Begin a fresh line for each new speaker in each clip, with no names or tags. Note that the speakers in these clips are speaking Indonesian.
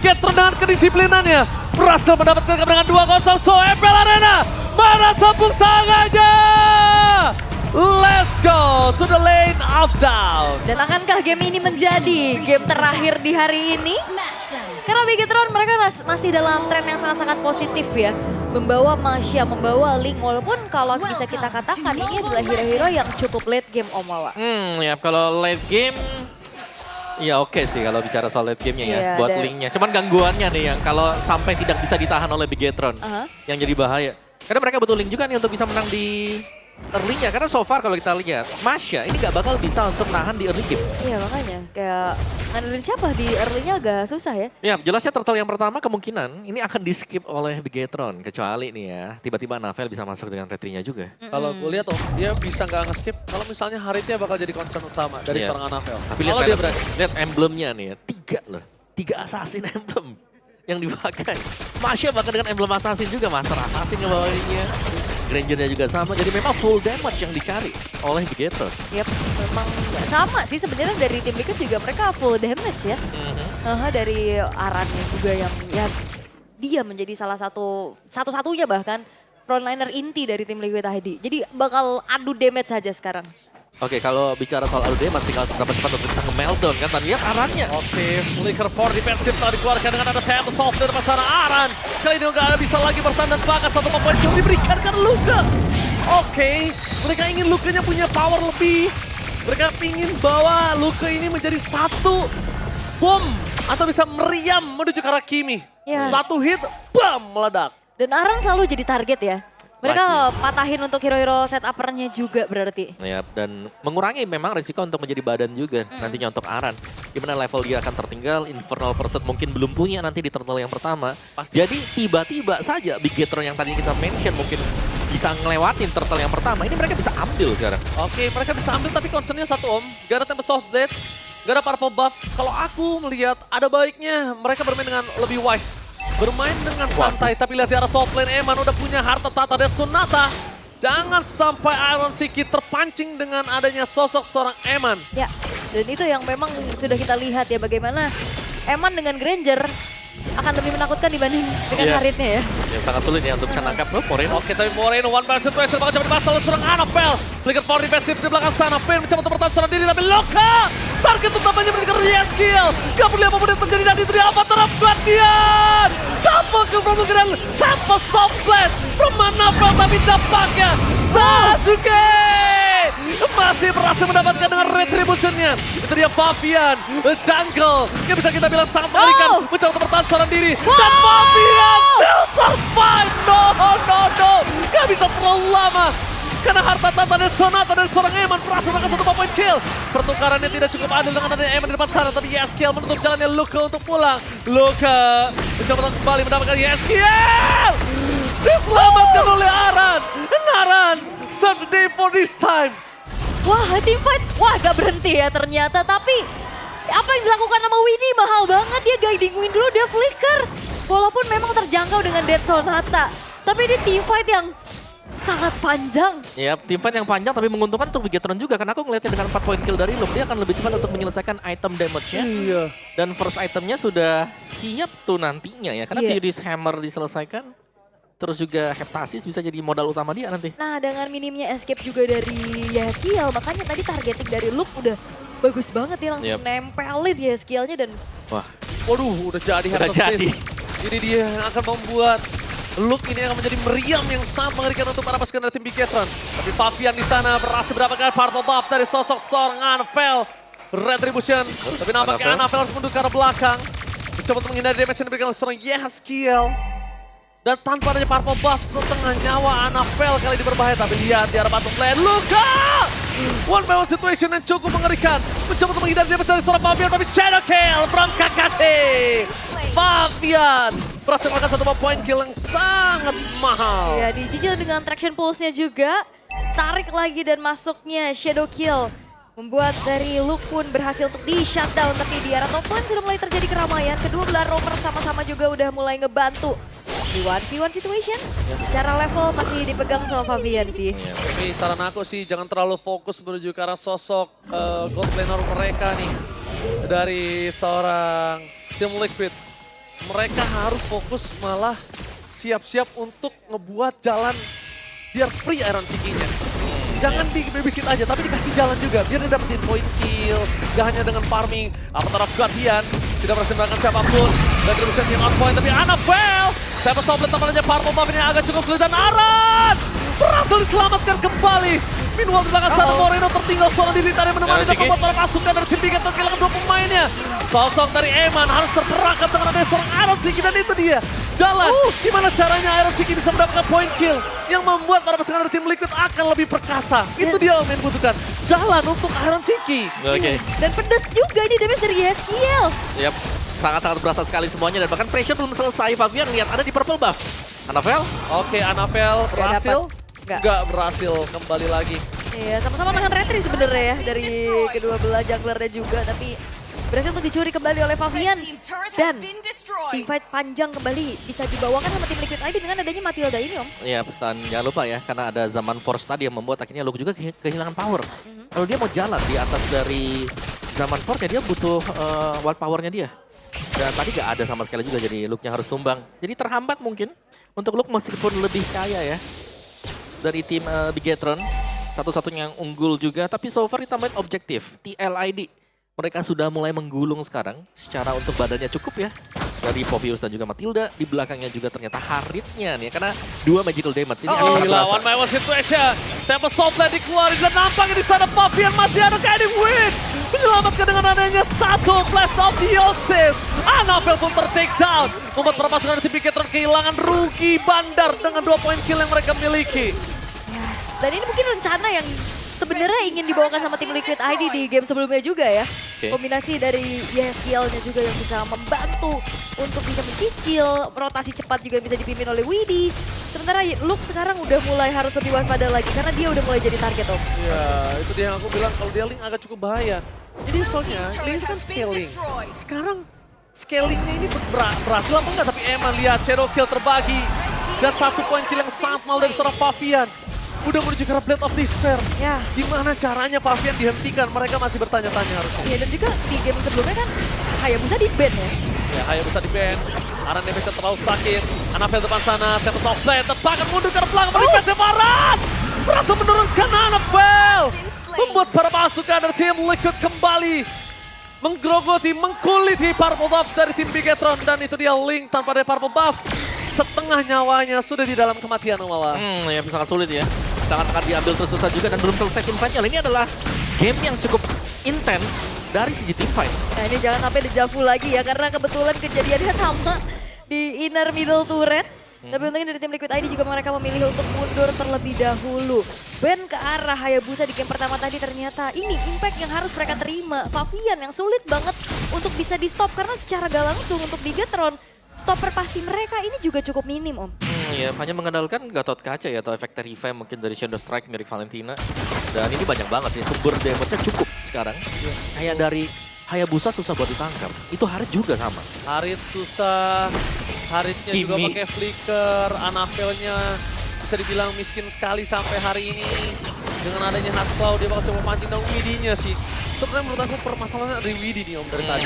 Getron dengan kedisiplinannya berhasil mendapatkan kemenangan 2-0. So MPL Arena, mana tepuk tangannya? Let's go to the lane of down.
Dan akankah game ini menjadi game terakhir di hari ini? Karena Bigetron mereka masih dalam tren yang sangat-sangat positif ya. Membawa Masya, membawa Link, walaupun kalau bisa kita katakan ini adalah hero-hero yang cukup late game Om Wawa.
Ya kalau late game, ya oke sih kalau bicara soal late gamenya ya,
Iya,
buat Linknya. Cuman gangguannya nih yang kalau sampai tidak bisa ditahan oleh Bigetron, yang jadi bahaya. Karena mereka butuh Link juga nih untuk bisa menang di early-nya. Karena so far kalau kita lihat, Masya ini gak bakal bisa untuk nahan di early game.
Iya makanya, kayak ngandelin siapa di early-nya agak susah ya.
Ya jelasnya turtle yang pertama kemungkinan ini akan di skip oleh Bigetron. Kecuali nih ya, tiba-tiba Navel bisa masuk dengan retrinya juga.
Kalau gue lihat dia bisa nggak nge-skip kalau misalnya Haritnya bakal jadi concern utama dari
Iya.
seorang Anavel.
Tapi
Kalau dia
lihat,
berani.
lihat emblemnya nih ya, 3 loh. 3 assassin emblem yang dipakai. Masya bahkan dengan emblem assassin juga, master assassin ngebawainnya. Grangernya juga sama, jadi memang full damage yang dicari oleh Bigetron.
Yap, memang sama sih sebenarnya dari tim Biget juga mereka full damage ya. Dari Arannya juga yang ya dia menjadi salah satu-satunya bahkan frontliner inti dari tim Liquid ID. Jadi bakal adu damage saja sekarang.
Oke, kalau bicara soal adu damage tinggal seberapa cepat untuk bisa nge-meltdown kan. Tadi lihat Arannya.
Oke, flicker for defensif telah dikeluarkan dengan ada Thames Soft dari pasangan Aran. Kali ini nggak bisa lagi bertahan dan bahkan satu poin kill diberikan karena Luka. Oke, mereka ingin Lukanya punya power lebih. Mereka ingin bawa Luka ini menjadi satu bom atau bisa meriam menuju ke arah Kimi.
Ya.
Satu hit, bam, meledak.
Dan Aran selalu jadi target ya. Mereka
Lagi.
patahin untuk hero-hero set uppernya juga berarti.
Ya, dan mengurangi memang risiko untuk menjadi badan juga nantinya untuk Aran. Gimana level dia akan tertinggal, Infernal Pursuit mungkin belum punya nanti di turtle yang pertama. Jadi tiba-tiba saja Bigetron yang tadi kita mention mungkin bisa ngelewatin turtle yang pertama. Ini mereka bisa ambil sekarang.
Oke, mereka bisa ambil tapi concernnya satu Om. Gak ada Tempest Soft Blade, gak ada Purple Buff. Kalau aku melihat ada baiknya mereka bermain dengan lebih wise. Bermain dengan santai, tapi lihat di arah top lane Eman udah punya harta tata dan Sonata. Jangan sampai Iron Siki terpancing dengan adanya sosok seorang Eman.
Ya, dan itu yang memang sudah kita lihat ya bagaimana Eman dengan Granger akan lebih menakutkan dibanding dengan
Iya.
Haritnya ya.
Yang sangat sulit ya untuk bisa nangkap. Oh, Moreno.
Oke, tapi Moreno one man situation bakal coba dibahas oleh seorang Anavel. Flicker for defensif di belakang sana. Finn mencoba untuk bertahan seorang diri, tapi Loka! Target utamanya berikan skill. Gak peduli apapun yang terjadi dan itu dia apa terhadap Guardian. Double kill from Luka dan sampai soft blade from Anavel, tapi dampaknya Sasuke masih berhasil mendapatkan dengan retributionnya. Itu dia Fabian, jungle. Yang bisa kita bilang sangat mengerikan. Mencoba untuk bertahan seorang diri. Dan Fabian still survive. No. Gak bisa terlalu lama. Karena harta tata dan Sonata dan seorang Eman berhasil mendapatkan satu point kill. Pertukarannya tidak cukup adil dengan adanya Eman di depan sana. Tapi Yeskiel menutup jalannya Luka untuk pulang. Luka mencoba untuk kembali mendapatkan Yeskiel. Diselamatkan oleh Aran. And Aran save the day for this time.
Wah, teamfight, wah gak berhenti ya ternyata. Tapi apa yang dilakukan sama Winnie mahal banget. Dia guiding win dulu, dia flicker. Walaupun memang terjangkau dengan Dead Sonata. Tapi ini teamfight yang sangat panjang.
Ya, teamfight yang panjang tapi menguntungkan untuk Bigetron juga. Karena aku ngeliatnya dengan 4 point kill dari Luke, dia akan lebih cepat untuk menyelesaikan item damage-nya.
Iya.
Dan first itemnya sudah siap tuh nantinya ya. Karena
Iya.
Furious Hammer diselesaikan. Terus juga Heptasis bisa jadi modal utama dia nanti.
Nah, dengan minimnya escape juga dari Yeskiel, makanya tadi targeting dari Luke udah bagus banget ya, langsung
Yep.
nempelin Yeskielnya dan
Wah,
Waduh, udah jadi
Udah
Heart of
jadi.
Sith. Ini dia yang akan membuat Luke ini akan menjadi meriam yang sangat mengerikan untuk para pasukan dari tim Bigetron. Tapi Fabian di sana berhasil mendapatkan purple buff dari sosok seorang Anavel. Retribution, tapi nampaknya Anavel harus mundur ke arah belakang. Mencoba untuk menghindari damage yang diberikan oleh seorang Yeskiel. Dan tanpa adanya purple buff, setengah nyawa Anavel kali ini berbahaya. Tapi lihat di arah bottom lane, Luka! One by one situation yang cukup mengerikan. Mencoba untuk menghindari damage dari seorang Fabian, tapi shadow kill from Kakashi. Fabian berhasil melakukan satu point kill yang sangat mahal.
ya dicicil dengan traction pulse-nya juga. Tarik lagi dan masuknya shadow kill. Membuat dari Luke pun berhasil untuk di-shutdown. Tapi di arah top lane sudah mulai terjadi keramaian. Kedua belah rover sama-sama juga udah mulai ngebantu. Di 1v1 situation, secara level masih dipegang sama Fabian sih.
Tapi saran aku sih jangan terlalu fokus menuju ke arah sosok gold laner mereka nih. Dari seorang tim Liquid. mereka harus fokus malah siap-siap untuk ngebuat jalan biar free Iron Seeking-nya. Jangan di babysit aja, tapi dikasih jalan juga biar dia dapetin point kill. Gak hanya dengan farming, Avatar of Guardian tidak berhasil melakukan siapapun. Dan terusnya yang on point, tapi Annabelle Seven Soblet temannya Purple Buff ini agak cukup sulit dan Aran berhasil diselamatkan kembali. Meanwhile di belakang sana Moreno tertinggal seorang diri tadi menemani dan membuat para pasukan dari tim Bigetron kehilangan 2 pemainnya. Sosok dari Eman harus terperangkap dengan adanya seorang Iron Seeking dan itu dia jalan. Gimana caranya Iron Seeking bisa mendapatkan point kill yang membuat para pasukan dari tim Liquid akan lebih perkasa. Itu dia yang butuhkan. Jalan untuk Iron Seeking.
Oke.
Dan pedas juga ini damage dari Yeskiel.
Yap, sangat-sangat berasa sekali semuanya dan bahkan pressure belum selesai. Fabian lihat ada di purple buff. Annabelle?
Oke, Annabelle berhasil.
Nggak.
Nggak berhasil kembali lagi.
Iya, sama-sama nahan retri sebenarnya ya dari kedua belah junglernya juga, tapi berhasil untuk dicuri kembali oleh Fabian. Dan teamfight panjang kembali bisa dibawakan sama tim Liquid ID dengan adanya Matilda ini, Om.
Iya, dan jangan lupa ya, karena ada Zaman Force tadi yang membuat akhirnya Luke juga kehilangan power. Kalau dia mau jalan di atas dari Zaman Force ya dia butuh wild powernya dia. Dan tadi gak ada sama sekali juga, jadi Luke-nya harus tumbang. Jadi terhambat mungkin untuk Luke meskipun lebih kaya ya dari tim Bigetron. Satu-satunya yang unggul juga, tapi so far ditambahin objektif, TLID. Mereka sudah mulai menggulung sekarang, secara untuk badannya cukup ya. Dari Povius dan juga Matilda, di belakangnya juga ternyata Haritnya nih, karena 2 magical damage ini akan sangat
Gila,
berasa.
one by one situation. Tempo Softland dikeluarin dan nampaknya di sana Fabian masih ada Guiding Wind. Menyelamatkan dengan adanya satu Blast of the Oasis. Annabelle pun ter-take down. Membuat para pasukan dari tim Bigetron kehilangan rugi bandar dengan 2 point kill yang mereka miliki.
Yes. Dan ini mungkin rencana yang sebenarnya ingin dibawakan sama tim Liquid ID di game sebelumnya juga ya. Kombinasi dari Yeskiel-nya juga yang bisa membantu untuk bisa mencicil, rotasi cepat juga yang bisa dipimpin oleh Widdy. Sementara Luke sekarang udah mulai harus lebih waspada lagi karena dia udah mulai jadi target, Om.
Ya, itu dia yang aku bilang kalau dia Link agak cukup bahaya. Jadi soalnya dia itu kan scaling. Sekarang scalingnya ini berhasil apa enggak? Tapi Eman lihat Shadow Kill terbagi. Dan 1 point kill yang sangat mal dari seorang Fabian. Udah menuju ke Blade of Despair.
Ya.
Gimana caranya Fabian dihentikan? Mereka masih bertanya-tanya harusnya.
Iya, dan juga di game sebelumnya kan Hayabusa di-ban ya.
Ya, Hayabusa di-ban. Aran Nemesis terlalu sakit. Annabelle depan sana. Tempest of Blade terpakan mundur ke belakang. Defensive Aran! Berhasil menurunkan Annabelle! Membuat para pasukan dari tim Liquid kembali menggerogoti, mengkuliti Purple Buff dari tim Bigetron. Dan itu dia Link tanpa ada Purple Buff. Setengah nyawanya sudah di dalam kematian, Umawa.
Ya sangat sulit ya. Sangat-sangat diambil terus-terusan juga dan belum selesai tim fight-nya. Ini adalah game yang cukup intens dari sisi tim fight.
Nah ini jangan sampai dejavu lagi ya, karena kebetulan kejadiannya sama di inner middle turret. Tapi untungnya dari tim Liquid ID juga mereka memilih untuk mundur terlebih dahulu. Ban ke arah Hayabusa di game pertama tadi ternyata ini impact yang harus mereka terima. Fabian yang sulit banget untuk bisa di stop karena secara gak langsung untuk Bigetron. Stopper pasti mereka ini juga cukup minim, Om.
Ya, hanya mengandalkan Gatot Kaca ya, atau efek revamp mungkin dari Shadow Strike mirip Valentina. Dan ini banyak banget sih, sumber damage-nya cukup sekarang. Kayak dari Hayabusa susah buat ditangkap. Itu Harit juga sama.
Harit susah, Haritnya juga
Kimi.
pakai flicker, Annabelle-nya bisa dibilang miskin sekali sampai hari ini. Dengan adanya Hasclaw, dia bakal coba pancing dan Widdy-nya sih. Sebenarnya menurut aku permasalahannya dari Widdy nih, Om, dari tadi.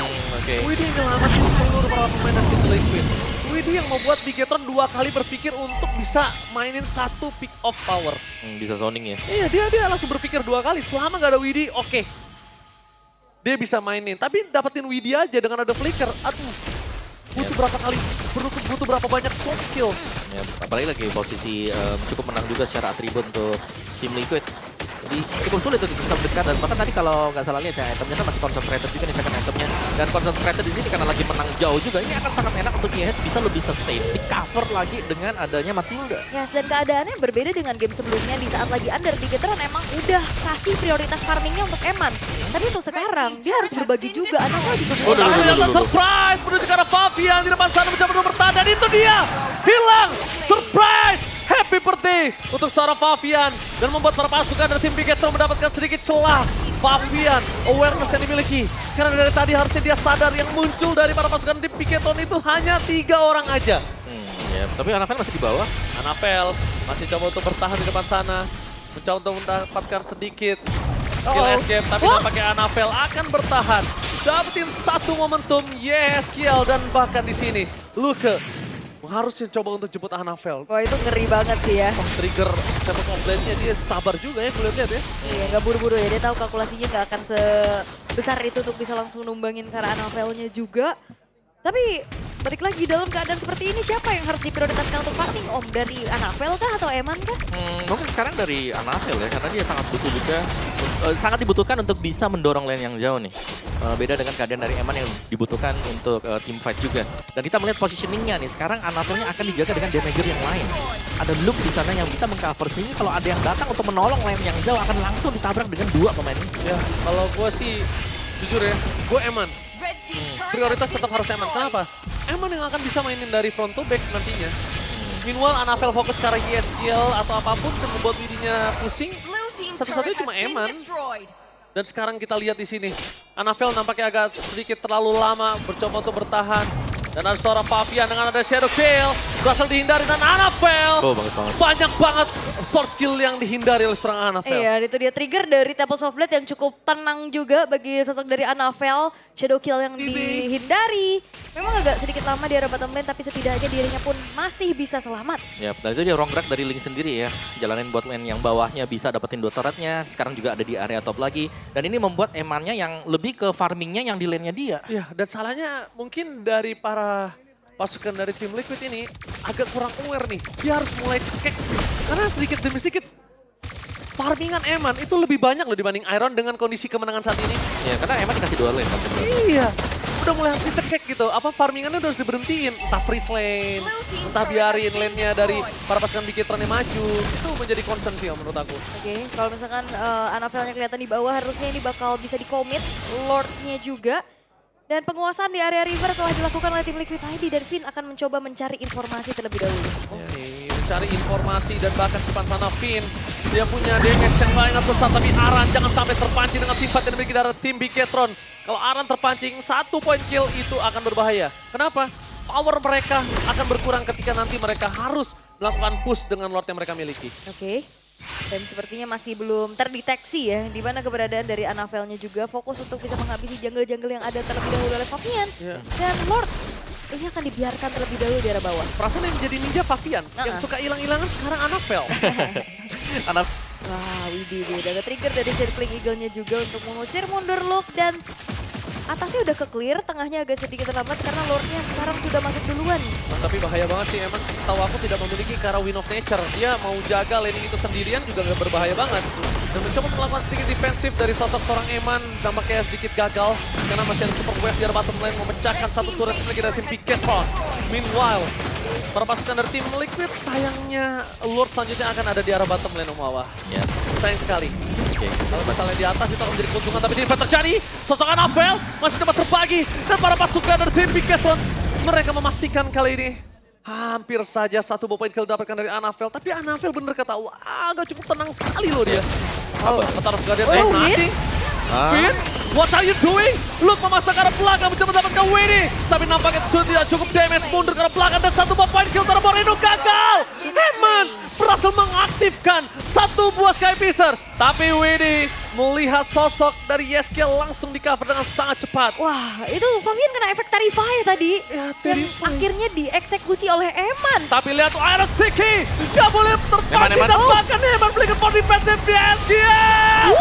Widdy nyelamatin seluruh para pemain dari tim Liquid. Widdy yang membuat Bigetron 2 kali berpikir untuk bisa mainin 1 pick off power.
Bisa zoning ya.
Iya, dia langsung berpikir 2 kali. Selama gak ada Widdy, oke. Dia bisa mainin. Tapi dapetin Widdy aja dengan ada flicker. Aduh, butuh berapa kali, butuh berapa banyak soft skill.
Ya, apalagi lagi posisi cukup menang juga secara atribut untuk tim Liquid. Jadi cukup sulit untuk bisa mendekat dan bahkan tadi kalau nggak salah lihat ya itemnya kan masih concentrated juga nih second itemnya. Dan concentrated di sini karena lagi menang jauh juga ini akan sangat enak untuk IHS bisa lebih sustain. Di cover lagi dengan adanya Matilda.
Yes, dan keadaannya berbeda dengan game sebelumnya di saat lagi under. Bigetron emang udah kasih prioritas farmingnya untuk Eman. Tapi untuk sekarang dia harus berbagi juga. Anaknya juga
Tapi ternyata surprise menuju ke arah Fabian di depan sana mencoba untuk bertahan dan itu dia hilang. Surprise! Happy birthday untuk seorang Fabian dan membuat para pasukan dari tim Bigetron mendapatkan sedikit celah. Fabian, awareness yang dimiliki. Karena dari tadi harusnya dia sadar yang muncul dari para pasukan tim Bigetron itu hanya 3 orang aja.
Ya, tapi Annabelle masih di bawah.
Annabelle masih coba untuk bertahan di depan sana. Mencoba untuk mendapatkan sedikit skill escape. Tapi nampaknya Annabelle akan bertahan. dapetin satu momentum YSKL dan bahkan di sini Luka harusnya coba untuk jemput Anavel.
Wah itu ngeri banget sih ya.
Trigger Tempest of Blade-nya dia sabar juga ya gue lihat ya.
Iya nggak buru-buru ya, dia tahu kalkulasinya nggak akan sebesar itu untuk bisa langsung numbangin ke arah Anavelnya juga. Tapi balik lagi dalam keadaan seperti ini siapa yang harus diprioritaskan untuk farming Om? Dari Anavel kah atau Eman kah?
Mungkin sekarang dari Anavel ya, karena dia sangat butuh juga, sangat dibutuhkan untuk bisa mendorong lane yang jauh nih. Beda dengan keadaan dari Eman yang dibutuhkan untuk team fight juga. Dan kita melihat positioningnya nih, sekarang Anavelnya akan dijaga dengan damager yang lain. Ada Luke di sana yang bisa mengcover, sehingga kalau ada yang datang untuk menolong lane yang jauh akan langsung ditabrak dengan dua pemain ini.
Ya kalau gue sih jujur ya, gue Eman. Prioritas tetap harus Eman. Kenapa? Eman yang akan bisa mainin dari front to back nantinya. Meanwhile Anavel fokus ke arah YSKL atau apapun yang membuat Widinya pusing. Satu-satunya cuma Eman. Dan sekarang kita lihat di sini, Anavel nampaknya agak sedikit terlalu lama bercoba untuk bertahan. Dan ada seorang Pavian dengan ada Shadow Kill. Berhasil dihindari dan Anavel.
Oh, bagus banget.
Banyak banget sword skill yang dihindari oleh seorang Anavel.
Iya itu dia trigger dari Tempest of Blade yang cukup tenang juga bagi sosok dari Anavel. Shadow Kill yang dihindari. Memang agak sedikit lama di arah bottom lane tapi setidaknya dirinya pun masih bisa selamat.
Ya, dan itu dia wrong drag dari Link sendiri ya. Jalanin bot lane yang bawahnya bisa dapetin 2 turretnya. Sekarang juga ada di area top lagi. Dan ini membuat Emannya yang lebih ke farmingnya yang di lane-nya dia.
Ya, dan salahnya mungkin dari para pasukan dari tim Liquid ini agak kurang aware nih. Dia harus mulai cekek. Karena sedikit demi sedikit farmingan Eman itu lebih banyak loh dibanding Iron dengan kondisi kemenangan saat ini.
Ya, karena Eman dikasih 2 lane.
Iya, udah mulai harus dicekek gitu. Apa farmingannya udah harus diberhentiin. Entah freeze lane, entah biarin lane-nya dari para pasukan Bikitron yang maju. Itu menjadi concern sih menurut aku.
Oke, kalau misalkan Anavelnya kelihatan di bawah harusnya ini bakal bisa di-commit. Lordnya juga. Dan penguasaan di area river telah dilakukan oleh tim Liquid ID dan Finn akan mencoba mencari informasi terlebih dahulu.
Oke, mencari informasi dan bahkan di depan sana Finn. Dia punya damage yang paling besar tapi Aran jangan sampai terpancing dengan tim fight yang dimiliki dari tim Bikitron. Kalau Aran terpancing, 1 point kill itu akan berbahaya. Kenapa? Power mereka akan berkurang ketika nanti mereka harus melakukan push dengan Lord yang mereka miliki.
Oke. Dan sepertinya masih belum terdeteksi ya di mana keberadaan dari Anavelnya juga fokus untuk bisa menghabisi jungle-jungle yang ada terlebih dahulu oleh Fabian. Dan Lord ini akan dibiarkan terlebih dahulu di arah bawah.
Perasaan yang jadi ninja Fabian yang suka hilang-hilangan sekarang Anavel.
Wah, Widih udah ada trigger dari Circling Eagle-nya juga untuk mengusir mundur Luke dan atasnya udah ke-clear, tengahnya agak sedikit terlambat karena Lordnya sekarang sudah masuk duluan.
Tapi bahaya banget sih, emang setahu aku tidak memiliki cara Wind of Nature. Dia mau jaga laning itu sendirian juga nggak berbahaya banget. Dan mencoba melakukan sedikit defensif dari sosok seorang Eman, nampaknya sedikit gagal. Karena masih ada super wave di arah bottom lane memecahkan satu turret lagi dari tim Bikitron. Meanwhile, para pasukan dari tim Liquid sayangnya Lord selanjutnya akan ada di arah bottom lane Wawah.
Ya.
Sayang sekali. Kalau misalnya di atas itu akan menjadi keuntungan, tapi di event terjadi. Sosok Anavel masih dapat terbagi. Dan para pasukan dari tim Bikitron, mereka memastikan kali ini hampir saja 1 point kill dapatkan dari Anavel. Tapi Anavel bener kata, wah agak cukup tenang sekali loh dia. Bentar, Guardian nanti. Finn, what are you doing? Luke memasang ke arah belakang, mencoba mendapatkan Winnie. Tapi nampaknya tidak cukup damage, mundur ke arah belakang. Dan 1 point kill dari Moreno gagal. Eman berhasil mengaktifkan 1 buah Sky Piercer. Tapi Winnie melihat sosok dari YSKL langsung di cover dengan sangat cepat.
Wah, itu Fabian kena efek Terrify tadi.
Ya,
yang akhirnya dieksekusi oleh Eman.
Tapi lihat Iron Siki, gak boleh terpancing dan bahkan Eman belikan for defensive di YSKL.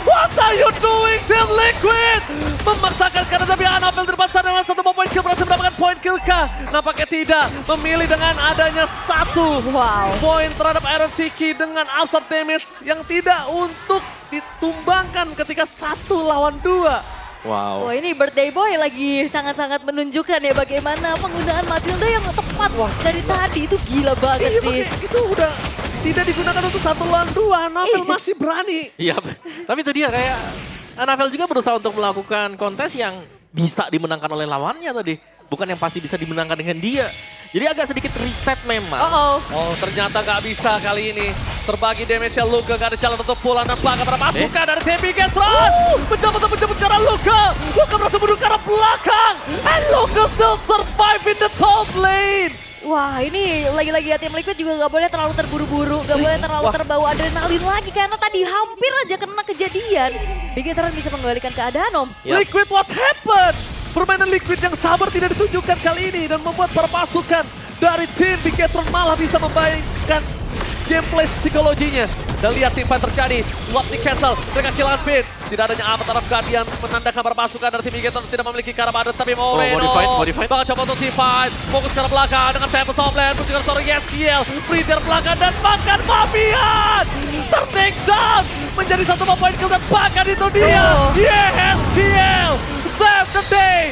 What are you doing, Team Liquid? Memaksakan karena tapi Anavel terpaksa dengan 1 point kill berhasil mendapatkan point kill kah? Nampaknya tidak, memilih dengan adanya 1 poin terhadap Iron Siki dengan absurd damage yang tidak untuk ditumbangkan ketika 1 lawan 2.
Wow.
Wah ini Birthday Boy lagi sangat-sangat menunjukkan ya bagaimana penggunaan Matilda yang tepat dari tadi itu gila banget sih.
Itu udah tidak digunakan untuk 1 lawan 2, Anavel masih berani.
Iya, tapi itu dia kayak Anavel juga berusaha untuk melakukan kontes yang bisa dimenangkan oleh lawannya tadi. Bukan yang pasti bisa dimenangkan dengan dia. Jadi agak sedikit reset memang.
Oh ternyata nggak bisa kali ini. Terbagi damage-nya Luka, gak ada jalan untuk pulang dan belakang para pasukan dari tim Bikitron. Menjemput ke arah Luka. Luka berhasil mundur ke arah belakang. And Luka still survive in the top lane.
Wah ini lagi-lagi ya tim Liquid juga gak boleh terlalu terburu-buru, gak boleh terlalu terbawa adrenalin lagi karena tadi hampir aja kena kejadian. Bigetron bisa menggalikan keadaan Om.
Yap.
Liquid, what happened? Permainan Liquid yang sabar tidak ditunjukkan kali ini dan membuat para pasukan dari tim Bigetron malah bisa membayangkan gameplay psikologinya. Dan lihat tim fight terjadi, Watt di cancel, mereka kehilangan Finn. Tidak adanya Avatar of Guardian menandakan para pasukan dari tim Bigetron tidak memiliki Karabadan, tapi Moreno
modified.
bakal coba untuk team fight. Fokus ke arah belakang dengan Tempest of Land, menunjukkan seorang Yeskiel, free dari belakang dan bahkan Fabian ter-take down menjadi satu poin kill dan bahkan itu dia, Yeskiel save the day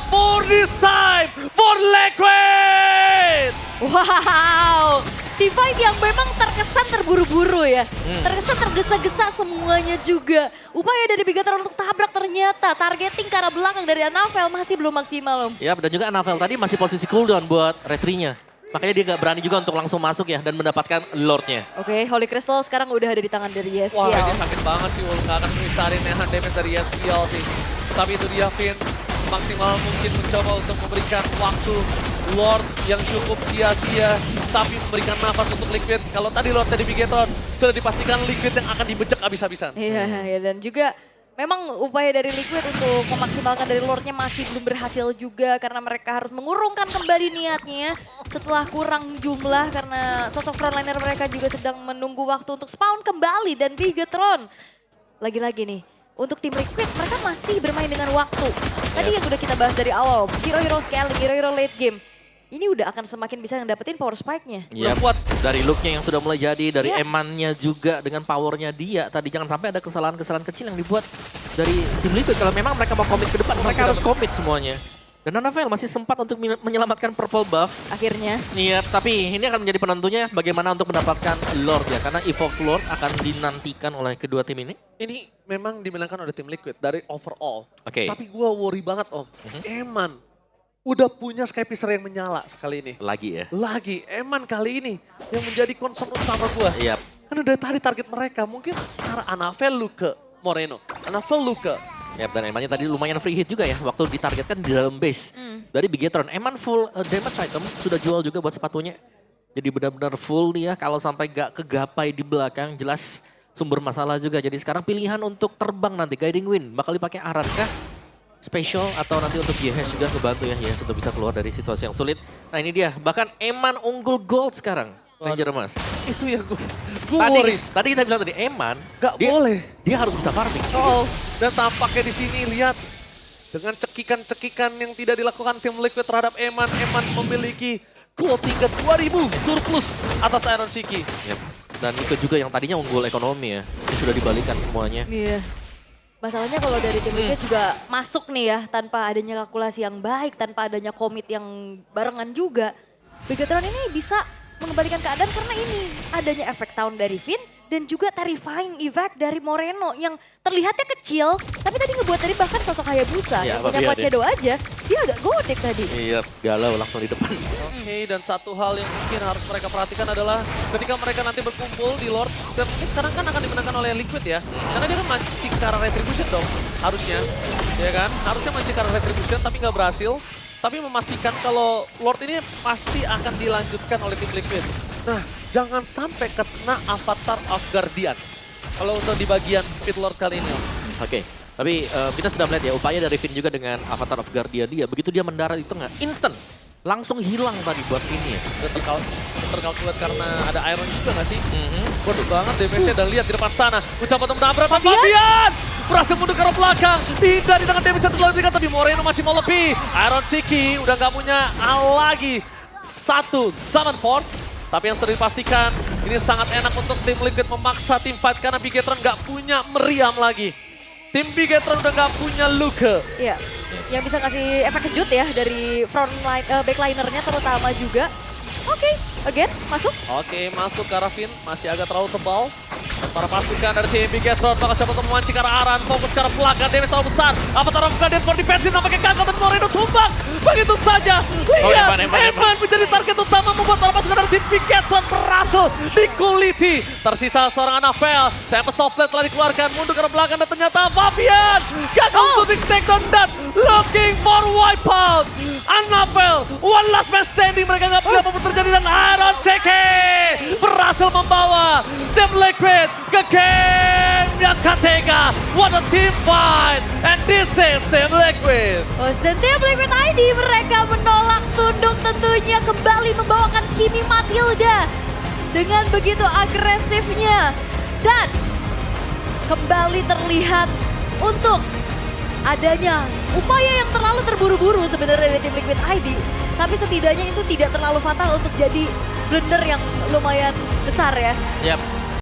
for this time for Liquid.
Wow, team fight yang memang terkesan terburu-buru ya. Terkesan tergesa-gesa semuanya juga. Upaya dari Bigetron untuk tabrak ternyata targeting ke arah belakang dari Anavel masih belum maksimal Om.
Ya, dan juga Anavel tadi masih posisi cooldown buat retrinya. Makanya dia gak berani juga untuk langsung masuk ya dan mendapatkan Lordnya.
Oke, Holy Crystal sekarang udah ada di tangan dari
Wah,
Yeskiel.
ini sakit banget sih, Ul. Gak akan misarin nahan damage dari Yeskiel sih. Tapi itu dia Finn maksimal mungkin mencoba untuk memberikan waktu Lord yang cukup sia-sia, tapi memberikan nafas untuk Liquid. Kalau tadi Lord dari Bigetron, sudah dipastikan Liquid yang akan dibecek habis-habisan.
Iya, dan juga memang upaya dari Liquid untuk memaksimalkan dari Lordnya masih belum berhasil juga karena mereka harus mengurungkan kembali niatnya setelah kurang jumlah karena sosok frontliner mereka juga sedang menunggu waktu untuk spawn kembali dan Bigetron. Lagi-lagi nih, untuk tim Liquid mereka masih bermain dengan waktu. Tadi yang udah kita bahas dari awal, hero-hero scaling, hero-hero late game. Ini udah akan semakin bisa ngedapetin power spike-nya.
Iya,
Kuat.
dari look-nya yang sudah mulai jadi, dari
Iya.
emannya juga dengan powernya dia. Tadi jangan sampai ada kesalahan-kesalahan kecil yang dibuat dari tim Liquid. Kalau memang mereka mau komit ke depan, mereka harus komit semuanya. Dan Anavel masih sempat untuk menyelamatkan purple buff.
Akhirnya.
Iya, tapi ini akan menjadi penentunya bagaimana untuk mendapatkan Lord ya. Karena Evolve Lord akan dinantikan oleh kedua tim ini.
Ini memang dimenangkan oleh tim Liquid dari overall.
Oke.
Tapi gue worry banget Om. Eman udah punya Skypicer yang menyala sekali ini.
Lagi ya.
Lagi, Eman kali ini yang menjadi concern utama gue.
Iya.
Karena dari tadi target mereka mungkin arah Anavel lu ke Moreno. Anavel lu ke
Ya, dan Emannya tadi lumayan free hit juga ya. Waktu ditargetkan di dalam base. Dari Bigetron. Eman full damage item. Sudah jual juga buat sepatunya. Jadi benar-benar full nih ya. Kalau sampai gak kegapai di belakang, jelas sumber masalah juga. Jadi sekarang pilihan untuk terbang nanti. Guiding Wind. Bakal dipakai Aran kah? Special atau nanti untuk Yehes juga kebantu ya. Yehes untuk bisa keluar dari situasi yang sulit. Nah ini dia. Bahkan Eman unggul gold sekarang. Ranger Mas.
itu ya gue worry.
Tadi kita bilang tadi Eman.
Gak
dia,
boleh.
Dia harus bisa farming.
Dan tampaknya di sini lihat dengan cekikan-cekikan yang tidak dilakukan tim Liquid terhadap Eman. Eman memiliki gold tingkat 2000 surplus atas Iron Siki.
Yep. Dan itu juga yang tadinya unggul ekonomi ya. Ini sudah dibalikan semuanya.
Iya. Masalahnya kalau dari tim Liquid juga masuk nih ya tanpa adanya kalkulasi yang baik, tanpa adanya komit yang barengan juga. Bigetron ini bisa mengembalikan keadaan karena ini adanya efek tahun dari Finn dan juga terrifying effect dari Moreno yang terlihatnya kecil tapi tadi ngebuat dari bahkan sosok Hayabusa
Iya,
yang punya
Fabian
Quad
ya.
Shadow aja dia agak godek tadi.
Iya, galau langsung di depan.
Oke, dan satu hal yang mungkin harus mereka perhatikan adalah ketika mereka nanti berkumpul di Lord, dan mungkin sekarang kan akan dimenangkan oleh Liquid ya. Karena dia kan mancing ke arah Retribution dong, harusnya. Ya kan? Harusnya mancing ke arah Retribution tapi nggak berhasil. Tapi memastikan kalau Lord ini pasti akan dilanjutkan oleh tim Liquid. Nah, jangan sampai kena Avatar of Guardian. Kalau untuk di bagian Pit Lord kali ini.
Oke, tapi kita sudah melihat ya upaya dari Finn juga dengan Avatar of Guardian dia. Begitu dia mendarat di tengah, instant. Langsung hilang tadi buat Finn ya.
Terkalkulat karena ada Iron juga nggak sih? Waduh banget damage-nya dan lihat di depan sana. Mencoba untuk menabrak Fabian! Berhasil mundur ke arah belakang. Tidak dengan damage yang terlalu tinggi tapi Moreno masih mau lebih. Iron Siki udah nggak punya lagi satu Summon Force. Tapi yang sudah dipastikan ini sangat enak untuk tim Liquid memaksa tim fight karena Bigetron nggak punya meriam lagi. Tim Bigetron udah nggak punya Luke.
Iya, yang bisa kasih efek kejut ya dari backlinernya terutama juga. Oke, again masuk.
Oke, masuk ke arah Finn, masih agak terlalu tebal. Para pasukan dari tim Bigetron bakal coba untuk memancing ke arah Aran, fokus ke arah belakang, damage terlalu besar. Avatar of Guardian for defensive nampaknya gagal dan Moreno tumbang. Begitu saja, lihat
Eman.
Eman menjadi target utama membuat para pasukan dari dari Bigetron berhasil dikuliti. Tersisa seorang Annabelle. Tempest of Blade telah dikeluarkan, mundur ke belakang dan ternyata Fabian gagal untuk di takedown dan looking for wipeout. Annabelle, one last man standing, mereka nggak boleh apapun terjadi dan Iron Seke berhasil membawa Team Liquid ke game yang ketiga. What a team fight, and this is Team Liquid.
Dan tim Liquid ID mereka menolak tunduk tentunya kembali membawakan Kimi Matilda dengan begitu agresifnya. Dan kembali terlihat untuk adanya upaya yang terlalu terburu-buru sebenarnya dari tim Liquid ID. Tapi setidaknya itu tidak terlalu fatal untuk jadi blunder yang lumayan besar ya.
Yap,